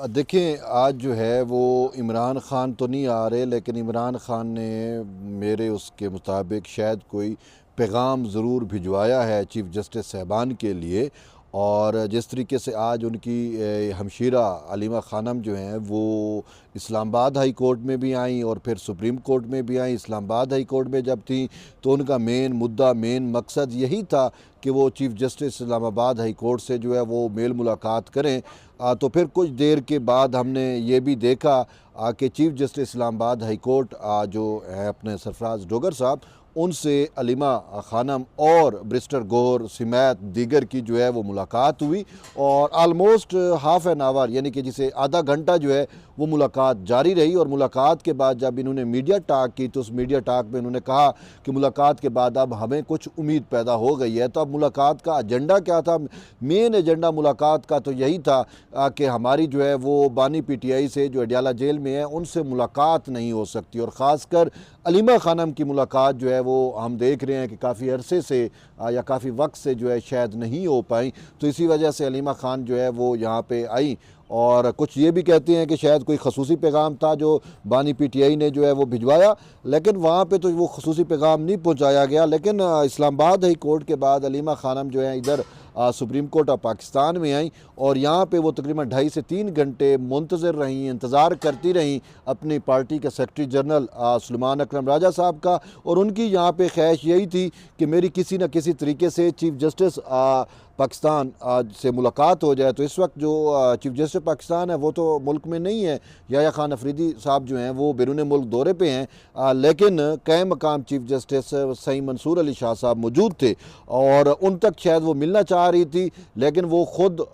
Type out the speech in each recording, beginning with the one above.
देखें, आज जो है वो इमरान ख़ान तो नहीं आ रहे, लेकिन इमरान ख़ान ने मेरे उसके मुताबिक शायद कोई पैगाम ज़रूर भिजवाया है चीफ़ जस्टिस साहबान के लिए। और जिस तरीके से आज उनकी हमशीरा अलीमा ख़ानम जो हैं वो इस्लामाबाद हाई कोर्ट में भी आईं और फिर सुप्रीम कोर्ट में भी आईं। इस्लामाबाद हाई कोर्ट में जब थी तो उनका मेन मकसद यही था कि वो chief justice Islamabad high court से जो है वो मेल मुलाकात करें। तो फिर कुछ देर के बाद हमने ये भी देखा कि chief justice Islamabad high court जो है अपने सरफराज डोगर साहब, उनसे अलीमा ख़ानम और बैरिस्टर गौहर समेत दीगर की जो है वो मुलाकात हुई और आलमोस्ट हाफ़ एन आवर यानी कि जिसे आधा घंटा जो है वो मुलाकात जारी रही। और मुलाकात के बाद जब इन्होंने मीडिया टॉक की तो उस मीडिया टॉक में इन्होंने कहा कि मुलाकात के बाद अब हमें कुछ उम्मीद पैदा हो गई है। तो अब मुलाकात का एजेंडा क्या था? मेन एजेंडा मुलाकात का तो यही था कि हमारी जो है वो बानी पीटीआई से जो अडियाला जेल में है उनसे मुलाकात नहीं हो सकती, और ख़ासकर अलीमा ख़ानम की मुलाकात जो है वो हम देख रहे हैं कि काफ़ी अरसे से या काफ़ी वक्त से जो है शायद नहीं हो पाई। तो इसी वजह से अलीमा ख़ान जो है वो यहाँ पे आई। और कुछ ये भी कहते हैं कि शायद कोई खसूसी पैगाम था जो बानी पीटीआई ने जो है वो भिजवाया, लेकिन वहाँ पे तो वो खसूसी पैगाम नहीं पहुँचाया गया। लेकिन इस्लामाबाद हाई कोर्ट के बाद अलीमा ख़ानम जो है इधर सुप्रीम कोर्ट ऑफ पाकिस्तान में आई और यहाँ पे वो तकरीबन 2.5 से 3 घंटे मुंतज़िर रहीं, इंतज़ार करती रहीं अपनी पार्टी के सेक्रेटरी जनरल सुलेमान अकरम राजा साहब का। और उनकी यहाँ पे ख्वाहिश यही थी कि मेरी किसी न किसी तरीके से चीफ़ जस्टिस पाकिस्तान से मुलाकात हो जाए। तो इस वक्त जो चीफ़ जस्टिस पाकिस्तान है वो तो मुल्क में नहीं है, याह्या खान अफरीदी साहब जो हैं वो बैरून मुल्क दौरे पे हैं, लेकिन क़ायम मकाम चीफ़ जस्टिस सईद मंसूर अली शाह साहब मौजूद थे और उन तक शायद वो मिलना चाह रही थी, लेकिन वो ख़ुद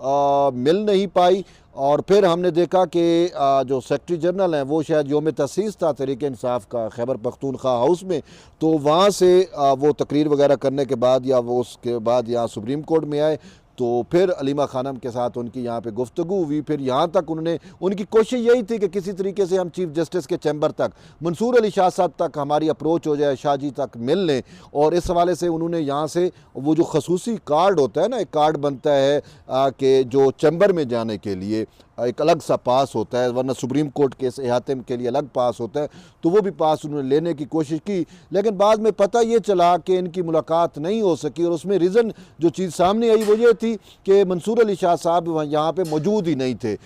मिल नहीं पाई। और फिर हमने देखा कि जो सेक्रेटरी जनरल हैं वो शायद योम तसीस था तहरीक इंसाफ का खैबर पख्तूनख्वा हाउस में, तो वहाँ से वो तकरीर वगैरह करने के बाद या वो उसके बाद यहाँ सुप्रीम कोर्ट में आए। तो फिर अलीमा ख़ानम के साथ उनकी यहाँ पे गुफ्तगू हुई। फिर यहाँ तक उन्होंने उनकी कोशिश यही थी कि किसी तरीके से हम चीफ़ जस्टिस के चैम्बर तक, मंसूर अली शाह साहब तक हमारी अप्रोच हो जाए, शाह जी तक मिल लें। और इस हवाले से उन्होंने यहाँ से वो जो खसूसी कार्ड होता है ना, एक कार्ड बनता है कि जो चैम्बर में जाने के लिए एक अलग सा पास होता है, वरना सुप्रीम कोर्ट के अहाते के लिए अलग पास होता है, तो वो भी पास उन्होंने लेने की कोशिश की। लेकिन बाद में पता ये चला कि इनकी मुलाकात नहीं हो सकी और उसमें रीज़न जो चीज़ सामने आई वो ये थी कि मंसूर अली शाह साहब यहाँ पे मौजूद ही नहीं थे।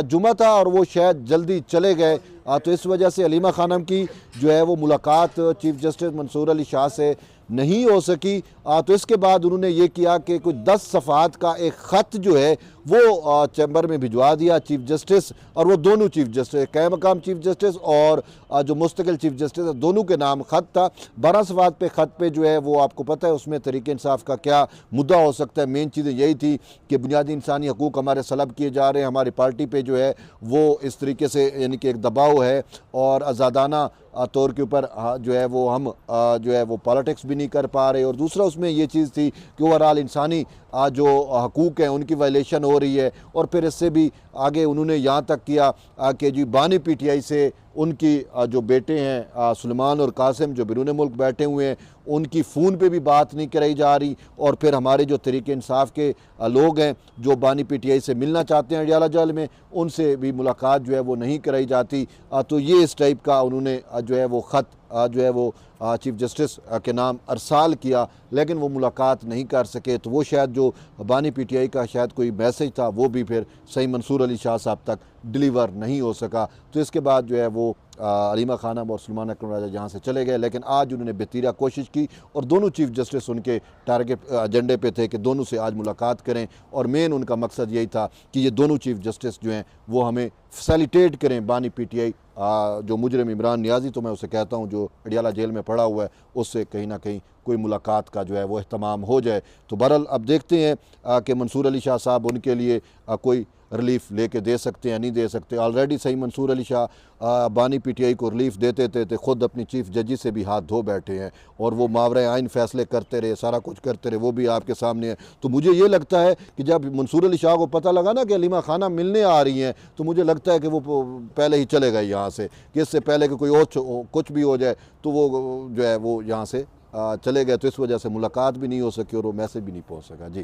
जुमा था और वो शायद जल्दी चले गए। तो इस वजह से अलीमा ख़ानम की जो है वो मुलाकात चीफ़ जस्टिस मंसूर अली शाह से नहीं हो सकी। तो इसके बाद उन्होंने ये किया कि कुछ 10 सफ़ात का एक ख़त जो है वो चैम्बर में भिजवा दिया चीफ़ जस्टिस, और वो दोनों चीफ़ जस्टिस, क़ायम मकाम चीफ़ जस्टिस और जो मुस्तकिल चीफ़ जस्टिस, दोनों के नाम ख़त था। 12 सफ़ात पे ख़त पे जो है वो आपको पता है उसमें तहरीक इंसाफ का क्या मुद्दा हो सकता है। मेन चीज़ें यही थी कि बुनियादी इंसानी हकूक़ हमारे सलब किए जा रहे हैं, हमारी पार्टी पे जो है वो इस तरीके से यानी कि एक दबाव है और आज़ादाना तौर के ऊपर जो है वो हम जो है वो पॉलिटिक्स भी नहीं कर पा रहे। और दूसरा उसमें ये चीज़ थी कि ओवरऑल इंसानी जो हकूक़ हैं उनकी वायलेशन हो रही है। और फिर इससे भी आगे उन्होंने यहाँ तक किया कि जी बानी पीटीआई से उनकी जो बेटे हैं सुलेमान और कासिम जो बैरून मुल्क बैठे हुए हैं उनकी फ़ोन पे भी बात नहीं कराई जा रही। और फिर हमारे जो तहरीक इंसाफ के लोग हैं जो बानी पीटीआई से मिलना चाहते हैं अडियाला जेल में, उनसे भी मुलाकात जो है वो नहीं कराई जाती। तो ये इस टाइप का उन्होंने जो है वो ख़त जो है वो चीफ़ जस्टिस के नाम अरसाल किया, लेकिन वो मुलाकात नहीं कर सके। तो वो शायद जो बानी पीटीआई का शायद कोई मैसेज था वो भी फिर सही मंसूर अली शाह साहब तक डिलीवर नहीं हो सका। तो इसके बाद जो है वो अलीमा ख़ानम और सुलेमान अकरम राजा जहाँ से चले गए। लेकिन आज उन्होंने बेतीरा कोशिश की और दोनों चीफ़ जस्टिस उनके टारगेट एजेंडे पे थे कि दोनों से आज मुलाकात करें। और मेन उनका मकसद यही था कि ये दोनों चीफ़ जस्टिस जो हैं वो हमें फैसिलिटेट करें बानी पीटीआई जो मुजरिम इमरान नियाज़ी, तो मैं उसे कहता हूँ जो अडियाला जेल में पड़ा हुआ है, उससे कहीं ना कहीं कोई मुलाकात का जो है वो एहतमाम हो जाए। तो बहरहाल अब देखते हैं कि मंसूर अली शाह साहब उनके लिए कोई रिलीफ लेके दे सकते हैं नहीं दे सकते। ऑलरेडी सही मंसूर अली शाह बानी पीटीआई को रिलीफ देते थे तो ख़ुद अपनी चीफ़ जजी से भी हाथ धो बैठे हैं और वो मावरे आइन फ़ैसले करते रहे, सारा कुछ करते रहे, वो भी आपके सामने है। तो मुझे ये लगता है कि जब मंसूर अली शाह को पता लगा ना कि अलीमा ख़ानम मिलने आ रही हैं, तो मुझे लगता है कि वो पहले ही चले गए यहाँ से, कि इससे पहले कि कोई और कुछ भी हो जाए तो वो जो है वो यहाँ से चले गए। तो इस वजह से मुलाकात भी नहीं हो सकी और वो मैसेज भी नहीं पहुँच सका। जी।